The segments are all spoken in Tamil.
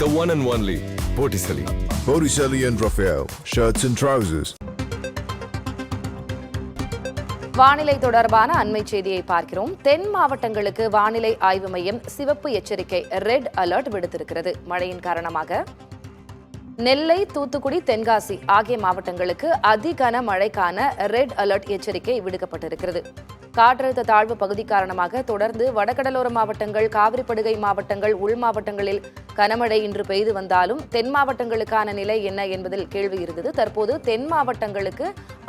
The one and only Botticelli. Botticelli and Raphael, shirts and trousers. வானிலை தொடர்பான அண்மை செய்தியை பார்க்கிறோம். தென் மாவட்டங்களுக்கு வானிலை ஆய்வு மையம் சிவப்பு எச்சரிக்கை ரெட் அலர்ட் விடுத்திருக்கிறது. மழையின் காரணமாக நெல்லை, தூத்துக்குடி, தென்காசி ஆகிய மாவட்டங்களுக்கு அதிகன மழைக்கான ரெட் அலர்ட் எச்சரிக்கை விடுக்கப்பட்டிருக்கிறது. காற்றழுத்த தாழ்வு பகுதி காரணமாக தொடர்ந்து வடகடலோர மாவட்டங்கள், காவிரிப்படுகை மாவட்டங்கள், உள் மாவட்டங்களில் கனமழை இன்று பெய்து வந்தாலும் தென் மாவட்டங்களுக்கான நிலை என்ன என்பதில் கேள்வி இருந்தது. தற்போது தென் மாவட்டங்களுக்கு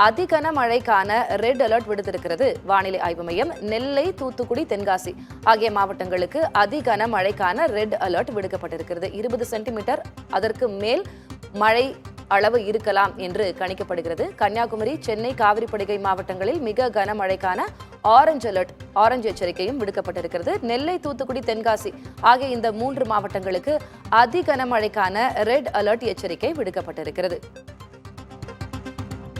அதிகன மழைக்கான ரெட் அலர்ட் விடுத்திருக்கிறது வானிலை ஆய்வு மையம். நெல்லை, தூத்துக்குடி, தென்காசி ஆகிய மாவட்டங்களுக்கு அதிகன மழைக்கான ரெட் அலர்ட் விடுக்கப்பட்டிருக்கிறது. 20 சென்டிமீட்டர் அதற்கு மேல் மழை அளவு இருக்கலாம் என்று கணிக்கப்படுகிறது. கன்னியாகுமரி, சென்னை, காவிரிப்படுகை மாவட்டங்களில் மிக கனமழைக்கான ஆரஞ்சு எச்சரிக்கையும் விடுக்கப்பட்டிருக்கிறது. நெல்லை, தூத்துக்குடி, தென்காசி ஆகிய இந்த 3 மாவட்டங்களுக்கு அதிகனமழைக்கான ரெட் அலர்ட் எச்சரிக்கை விடுக்கப்பட்டிருக்கிறது.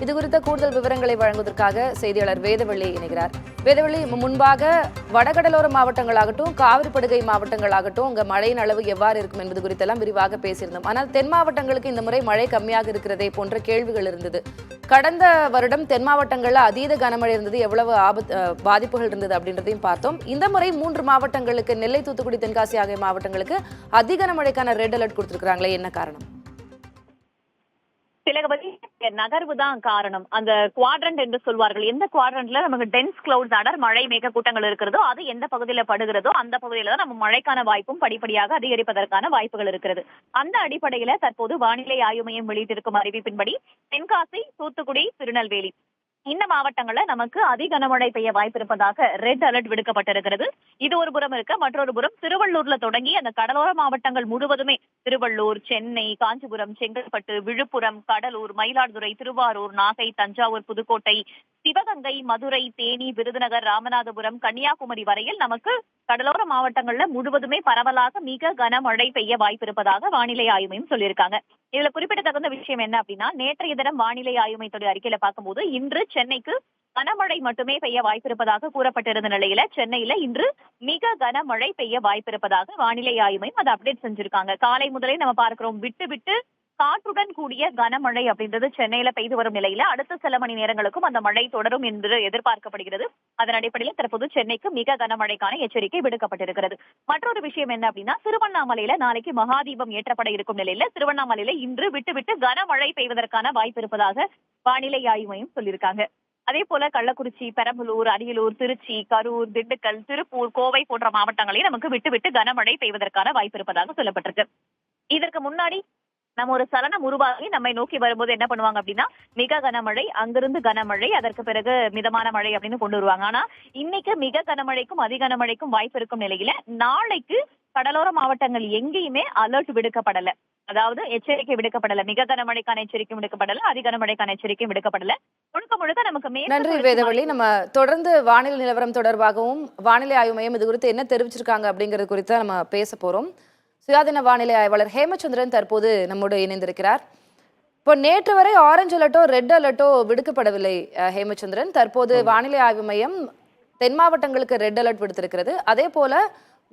இது குறித்த கூடுதல் விவரங்களை வழங்குவதற்காக செய்தியாளர் வேதவள்ளி இணைகிறார். வேதவள்ளி, முன்பாக வடகடலோர மாவட்டங்களாகட்டும், காவிரிப்படுகை மாவட்டங்களாகட்டும் உங்க மழையின் அளவு எவ்வாறு இருக்கும் என்பது குறித்தெல்லாம் விரிவாக பேசியிருந்தோம். ஆனால் தென் மாவட்டங்களுக்கு இந்த முறை மழை கம்மியாக இருக்கிறதே போன்ற கேள்விகள் இருந்தது. கடந்த வருடம் தென் மாவட்டங்கள்ல அதீத கனமழை இருந்தது, எவ்வளவு பாதிப்புகள் இருந்தது அப்படின்றதையும் பார்த்தோம். இந்த முறை 3 மாவட்டங்களுக்கு, நெல்லை, தூத்துக்குடி, தென்காசி ஆகிய மாவட்டங்களுக்கு அதிக மழைக்கான ரெட் அலர்ட் கொடுத்திருக்கிறாங்களே, என்ன காரணம்? திலகவதி, நகர்வு தான் காரணம். அந்த குவாட்ரண்ட் என்று சொல்வார்கள். எந்த குவாட்ரண்ட்ல நமக்கு டென்ஸ் கிளவுட்ஸ், அடர் மழை மேக கூட்டங்கள் இருக்கிறதோ அது எந்த பகுதியில படுகிறதோ அந்த பகுதியில தான் நம்ம மழைக்கான வாய்ப்பும் படிப்படியாக அதிகரிப்பதற்கான வாய்ப்புகள் இருக்கிறது. அந்த அடிப்படையில தற்போது வானிலை ஆய்வு மையம் வெளியிட்டிருக்கும் அறிவிப்பின்படி தென்காசி, தூத்துக்குடி, திருநெல்வேலி இந்த மாவட்டங்கள்ல நமக்கு அதிக கனமழை பெய்ய வாய்ப்பு இருப்பதாக ரெட் அலர்ட் விடுக்கப்பட்டிருக்கிறது. இது ஒரு புறம் இருக்க, மற்றொரு புறம் திருவள்ளூர்ல தொடங்கி அந்த கடலோர மாவட்டங்கள் முழுவதுமே, திருவள்ளூர், சென்னை, காஞ்சிபுரம், செங்கல்பட்டு, விழுப்புரம், கடலூர், மயிலாடுதுறை, திருவாரூர், நாகை, தஞ்சாவூர், புதுக்கோட்டை, சிவகங்கை, மதுரை, தேனி, விருதுநகர், ராமநாதபுரம், கன்னியாகுமரி வரையில் நமக்கு கடலோர மாவட்டங்கள்ல முழுவதுமே பரவலாக மிக கனமழை பெய்ய வாய்ப்பு இருப்பதாக வானிலை ஆய்வு மையம் சொல்லியிருக்காங்க. இதுல குறிப்பிடத்தகுந்த விஷயம் என்ன அப்படின்னா, நேற்றைய தினம் வானிலை ஆய்வு மையத்துடைய அறிக்கையில பார்க்கும்போது இன்று சென்னைக்கு கனமழை மட்டுமே பெய்ய வாய்ப்பு இருப்பதாக கூறப்பட்டிருந்த நிலையில சென்னையில இன்று மிக கனமழை பெய்ய வாய்ப்பு இருப்பதாக வானிலை ஆய்வு மையம் அதை அப்டேட் செஞ்சிருக்காங்க. காலை முதலே நம்ம பார்க்கிறோம், விட்டு விட்டு காற்றுடன் கூடிய கனமழை அப்படின்றது சென்னையில பெய்து வரும் நிலையில அடுத்த சில மணி நேரங்களுக்கும் அந்த மழை தொடரும் என்று எதிர்பார்க்கப்படுகிறது. அதன் அடிப்படையில் தற்போது சென்னைக்கு மிக கனமழைக்கான எச்சரிக்கை விடுக்கப்பட்டிருக்கிறது. மற்றொரு விஷயம் என்ன அப்படின்னா, திருவண்ணாமலையில நாளைக்கு மகாதீபம் ஏற்றப்பட இருக்கும் நிலையில திருவண்ணாமலையில இன்று விட்டு விட்டு கனமழை பெய்வதற்கான வாய்ப்பு இருப்பதாக வானிலை ஆய்வு மையம் சொல்லியிருக்காங்க. அதே போல கள்ளக்குறிச்சி, பெரம்பலூர், அரியலூர், திருச்சி, கரூர், திண்டுக்கல், திருப்பூர், கோவை போன்ற மாவட்டங்களில் நமக்கு விட்டு விட்டு கனமழை பெய்வதற்கான வாய்ப்பு இருப்பதாக சொல்லப்பட்டிருக்கு. இதற்கு முன்னாடி நம்ம ஒரு சலனம் உருவாகி நம்மை நோக்கி வரும்போது என்ன பண்ணுவாங்க அப்படின்னா, மிக கனமழை, அங்கிருந்து கனமழை, அதற்கு பிறகு மிதமான மழை அப்படின்னு கொண்டு வருவாங்க. ஆனா இன்னைக்கு மிக கனமழைக்கும் அதிக கனமழைக்கும் வாய்ப்பு இருக்கும் நிலையில நாளைக்கு கடலோர மாவட்டங்கள் எங்கேயுமே அலர்ட் விடுக்கப்படல, அதாவது எச்சரிக்கை விடுக்கப்படல. மிக கனமழைக்கான எச்சரிக்கை விடுக்கப்படல, அதிக கனமழைக்கான எச்சரிக்கை விடுக்கப்படல. முழுக்க முழுக்க நமக்கு நன்றி வேதவள்ளி. நம்ம தொடர்ந்து வானிலை நிலவரம் தொடர்பாகவும் வானிலை ஆய்வு மையம் இது குறித்து என்ன தெரிவிச்சிருக்காங்க அப்படிங்கிறது குறித்து நம்ம பேச போறோம். சுயாதீன வானிலை ஆய்வாளர் ஹேமச்சந்திரன் தற்போது நம்மோடு இணைந்திருக்கிறார். இப்போ நேற்று வரை ஆரஞ்சு அலர்ட்டோ ரெட் அலர்ட்டோ விடுக்கப்படவில்லை ஹேமச்சந்திரன். தற்போது வானிலை ஆய்வு மையம் தென் மாவட்டங்களுக்கு ரெட் அலர்ட் விடுத்திருக்கிறது. அதே போல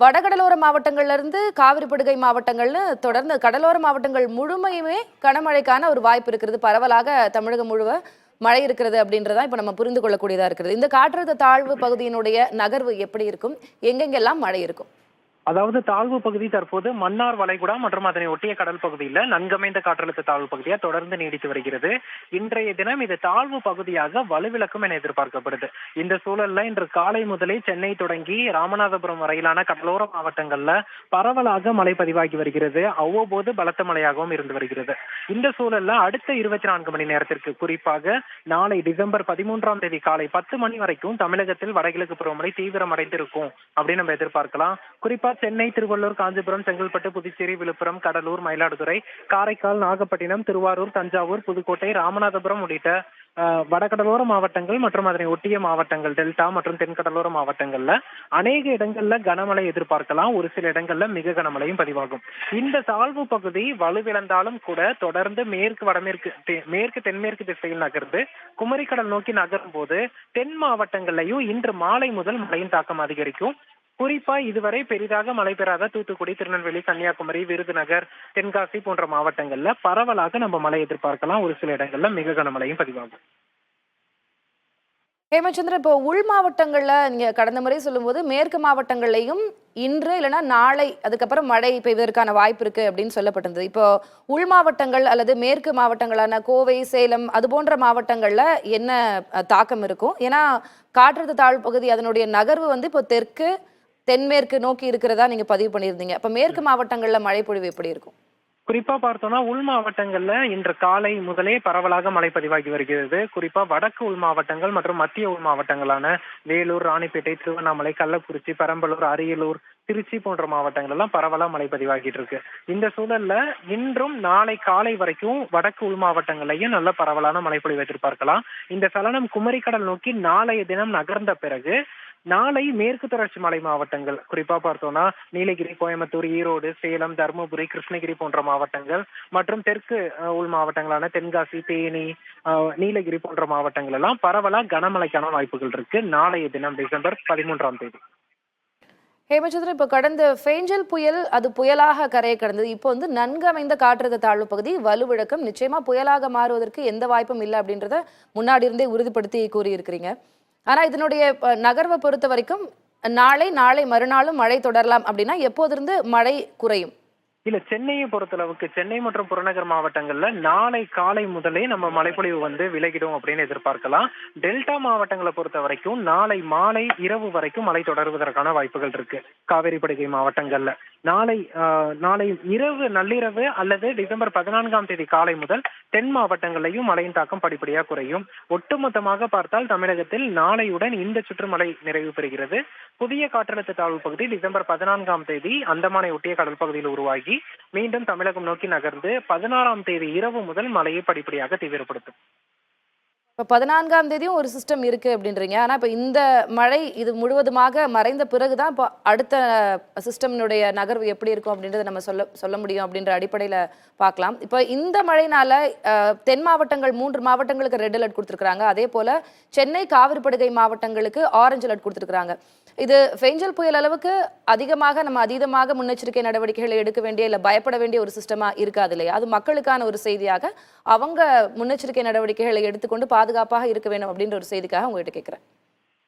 வடகடலோர மாவட்டங்கள்ல இருந்து காவிரிப்படுகை மாவட்டங்கள்னு தொடர்ந்து கடலோர மாவட்டங்கள் முழுமையுமே கனமழைக்கான ஒரு வாய்ப்பு இருக்கிறது. பரவலாக தமிழகம் முழுவ மழை இருக்கிறது அப்படின்றதா இப்ப நம்ம புரிந்து கொள்ளக்கூடியதா இருக்கிறது. இந்த காற்றழுத்த தாழ்வு பகுதியினுடைய நகர்வு எப்படி இருக்கும், எங்கெங்கெல்லாம் மழை இருக்கும்? அதாவது தாழ்வு பகுதி தற்போது மன்னார் வளைகுடா மற்றும் அதனை ஒட்டிய கடல் பகுதியில் நன்கமைந்த காற்றழுத்த தாழ்வு பகுதியா தொடர்ந்து நீடித்து வருகிறது. இன்றைய தினம் இது தாழ்வு பகுதியாக வலுவிழக்கும் என எதிர்பார்க்கப்படுது. இந்த சூழல்ல இன்று காலை முதலே சென்னை தொடங்கி ராமநாதபுரம் வரையிலான கடலோர மாவட்டங்கள்ல பரவலாக மழை பதிவாகி வருகிறது. அவ்வப்போது பலத்த மழையாகவும் இருந்து வருகிறது. இந்த சூழல்ல அடுத்த 24 மணி நேரத்திற்கு, குறிப்பாக நாளை டிசம்பர் 13ஆம் தேதி காலை 10 மணி வரைக்கும் தமிழகத்தில் வடகிழக்கு பருவமழை தீவிரமடைந்திருக்கும் அப்படின்னு நம்ம எதிர்பார்க்கலாம். குறிப்பா சென்னை, திருவள்ளூர், காஞ்சிபுரம், செங்கல்பட்டு, புதுச்சேரி, விழுப்புரம், கடலூர், மயிலாடுதுறை, காரைக்கால், நாகப்பட்டினம், திருவாரூர், தஞ்சாவூர், புதுக்கோட்டை, ராமநாதபுரம் உள்ளிட்ட வடகடலோர மாவட்டங்கள் மற்றும் அதனை ஒட்டிய மாவட்டங்கள், டெல்டா மற்றும் தென்கடலோர மாவட்டங்கள்ல அநேக இடங்கள்ல கனமழை எதிர்பார்க்கலாம். ஒரு சில இடங்கள்ல மிக கனமழையும் பதிவாகும். இந்த தாழ்வு பகுதி வலுவிழந்தாலும் கூட தொடர்ந்து மேற்கு வடமேற்கு தென்மேற்கு திசையில் நகர்ந்து குமரிக்கடல் நோக்கி நகரும் போது தென் மாவட்டங்கள்லயும் இன்று மாலை முதல் மழையின் தாக்கம் அதிகரிக்கும். குறிப்பா இதுவரை பெரிதாக மழை பெறாத தூத்துக்குடி, திருநெல்வேலி, கன்னியாகுமரி, விருதுநகர், தென்காசி போன்ற மாவட்டங்கள்ல பரவலாக நம்ம மழை எதிர்பார்க்கலாம். ஒரு சில இடங்கள்ல மிக கனமழையும் பதிவாகும். ஹேமச்சந்திரன், இப்போ உள் மாவட்டங்கள்ல நீங்க கடந்த முறை சொல்லும்போது மேற்கு மாவட்டங்கள்லையும் இன்று இல்லைன்னா நாளை அதுக்கப்புறம் மழை பெய்வதற்கான வாய்ப்பு இருக்கு அப்படின்னு சொல்லப்பட்டிருந்தது. இப்போ உள் மாவட்டங்கள் அல்லது மேற்கு மாவட்டங்களான கோவை, சேலம் அது போன்ற மாவட்டங்கள்ல என்ன தாக்கம் இருக்கும்? ஏன்னா காற்றழுத்த தாழ்வு பகுதி அதனுடைய நகர்வு வந்து இப்போ தெற்கு தென்மேற்கு நோக்கி இருக்கிறதா நீங்க பதிவு பண்ணியிருந்தீங்க. அப்ப மேற்கு மாவட்டங்கள்ல மழை பொழிவு எப்படி இருக்கும்? குறிப்பா பார்த்தோம்னா உள் மாவட்டங்கள்ல இன்று காலை முதலே பரவலாக மழை பதிவாகி வருகிறது. குறிப்பா வடக்கு உள் மாவட்டங்கள் மற்றும் மத்திய உள் மாவட்டங்களான வேலூர், ராணிப்பேட்டை, திருவண்ணாமலை, கள்ளக்குறிச்சி, பெரம்பலூர், அரியலூர், திருச்சி போன்ற மாவட்டங்கள் எல்லாம் பரவலா மழை பதிவாகிட்டு இருக்கு. இந்த சூழல்ல இன்றும் நாளை காலை வரைக்கும் வடக்கு உள் மாவட்டங்களையும் நல்ல பரவலான மழைப்பொழிவு எதிர்பார்க்கலாம். இந்த சலனம் குமரிக்கடல் நோக்கி நாளைய தினம் நகர்ந்த பிறகு நாளை மேற்கு தொடர்ச்சி மலை மாவட்டங்கள், குறிப்பா பார்த்தோம்னா நீலகிரி, கோயம்புத்தூர், ஈரோடு, சேலம், தருமபுரி, கிருஷ்ணகிரி போன்ற மாவட்டங்கள் மற்றும் தெற்கு உள் மாவட்டங்களான தென்காசி, தேனி, நீலகிரி போன்ற மாவட்டங்கள் எல்லாம் பரவலா கனமழைக்கான வாய்ப்புகள் இருக்கு. நாளைய தினம் டிசம்பர் 13ஆம் தேதி. ஹேமச்சந்திரன், இப்போ கடந்த ஃபேஞ்சல் புயல் அது புயலாக கரையை கடந்தது. இப்போ வந்து நன்கு அமைந்த காற்றழுத்த தாழ்வு பகுதி வலுவிழக்கம் நிச்சயமா புயலாக மாறுவதற்கு எந்த வாய்ப்பும் இல்லை அப்படின்றத முன்னாடி இருந்தே உறுதிப்படுத்தி கூறியிருக்கிறீங்க. ஆனா இதனுடைய நகர்வை பொறுத்த வரைக்கும் நாளை மறுநாளும் மழை தொடரலாம் அப்படின்னா எப்போதிருந்து மழை குறையும்? இல்ல, சென்னையை பொறுத்தளவுக்கு சென்னை மற்றும் புறநகர் மாவட்டங்கள்ல நாளை காலை முதலே நம்ம மழைப்பொழிவு வந்து விலகிடும் அப்படின்னு எதிர்பார்க்கலாம். டெல்டா மாவட்டங்களை பொறுத்த வரைக்கும் நாளை மாலை இரவு வரைக்கும் மழை தொடருவதற்கான வாய்ப்புகள் இருக்கு. காவேரி படுகை மாவட்டங்கள்ல நாளை இரவு நள்ளிரவு அல்லது டிசம்பர் 14ஆம் தேதி காலை முதல் தென் மாவட்டங்களையும் மழையின் தாக்கம் படிப்படியாக குறையும். ஒட்டுமொத்தமாக பார்த்தால் தமிழகத்தில் நாளையுடன் இந்த சுற்றுமழை நிறைவு பெறுகிறது. புதிய காற்றழுத்த தாழ்வு பகுதி டிசம்பர் 14ஆம் தேதி அந்தமானை ஒட்டிய கடல் பகுதியில் உருவாகி மீண்டும் தமிழகம் நோக்கி நகர்ந்து 16ஆம் தேதி இரவு முதல் மழையை படிப்படியாக தீவிரப்படுத்தும். இப்போ 14ஆம் தேதியும் ஒரு சிஸ்டம் இருக்கு அப்படின்றீங்க. ஆனா இப்போ இந்த மழை இது முழுவதுமாக மறைந்த பிறகுதான் இப்போ அடுத்த சிஸ்டம்னுடைய நகர்வு எப்படி இருக்கும் அப்படின்றத நம்ம சொல்ல முடியும் அப்படின்ற அடிப்படையில பார்க்கலாம். இப்போ இந்த மழைனால தென் மாவட்டங்கள் 3 மாவட்டங்களுக்கு ரெட் அலர்ட் கொடுத்துருக்காங்க. அதே போல சென்னை, காவிரிப்படுகை மாவட்டங்களுக்கு ஆரஞ்சு அலர்ட் கொடுத்துருக்காங்க. இது ஃபேஞ்சல் புயல் அளவுக்கு அதீதமாக முன்னெச்சரிக்கை நடவடிக்கைகளை எடுக்க வேண்டிய இல்லை பயப்பட வேண்டிய ஒரு சிஸ்டமா இருக்காது இல்லையா? அது மக்களுக்கான ஒரு செய்தியாக அவங்க முன்னெச்சரிக்கை நடவடிக்கைகளை எடுத்துக்கொண்டு பாதுகாப்பாக இருக்க வேண்டும் அப்படின்ற ஒரு செய்திக்காக உங்ககிட்ட கேட்கிறேன்.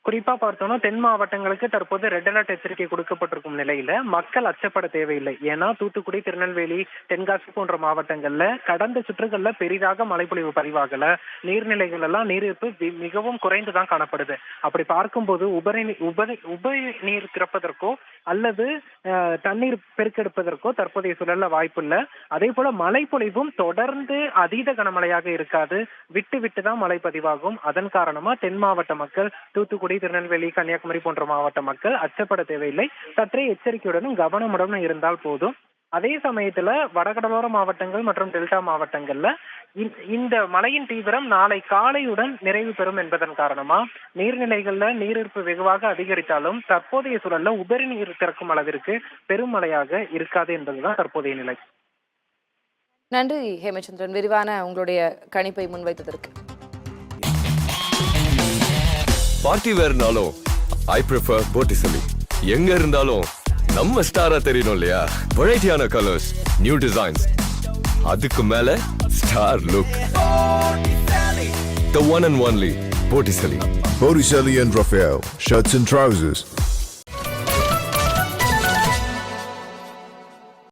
குறிப்பா பார்த்தோம்னா தென் மாவட்டங்களுக்கு தற்போது ரெட் அலர்ட் எச்சரிக்கை கொடுக்கப்பட்டிருக்கும் நிலையில மக்கள் அச்சப்பட தேவையில்லை. ஏன்னா தூத்துக்குடி, திருநெல்வேலி, தென்காசி போன்ற மாவட்டங்கள்ல கடந்த சுற்றுகள்ல பெரிதாக மழைப்பொழிவு பதிவாகல. நீர்நிலைகள் எல்லாம் நீரிருப்பு மிகவும் குறைந்துதான் காணப்படுது. அப்படி பார்க்கும்போது உபரி நீர் திறப்பதற்கோ அல்லது தண்ணீர் பெருக்கெடுப்பதற்கோ தற்போதைய சூழல்ல வாய்ப்பு இல்லை. அதே போல மழைப்பொழிவும் தொடர்ந்து அதீத கனமழையாக இருக்காது, விட்டு விட்டுதான் மழை பதிவாகும். அதன் காரணமா தென் மாவட்ட மக்கள், தூத்துக்குடி, திருநெல்வேலி, கன்னியாகுமரி போன்ற மாவட்ட மக்கள் அச்சப்பட தேவையில்லை. சற்றே எச்சரிக்கையுடனும் கவனமுடனும் இருந்தால் போதும். அதே சமயத்துல வடகடலோர மாவட்டங்கள் மற்றும் டெல்டா மாவட்டங்கள்ல இந்த மழையின் தீவிரம் நாளை காலையுடன் நிறைவு பெறும் என்பதன் காரணமா நீர்நிலைகள்ல நீரிருப்பு வெகுவாக அதிகரித்தாலும் தற்போதைய சூழல்ல உபரி நீர் திறக்கும் அளவிற்கு பெரும் மழையாக இருக்காது என்பதுதான் தற்போதைய நிலை. நன்றி ஹேமச்சந்திரன், விரிவான உங்களுடைய கணிப்பை முன்வைத்ததற்கு. பார்ட்டி வேர்னாலும் ஐ ப்ரிஃபர் போட்டிசலி. எங்க இருந்தாலும் நம்ம ஸ்டாரா தெரியணும் இல்லையா? வெரைட்டியான கலர்ஸ், நியூ டிசைன்ஸ், அதுக்கு மேல star look. The one and only Botticelli. Botticelli and Raphael, shirts and trousers.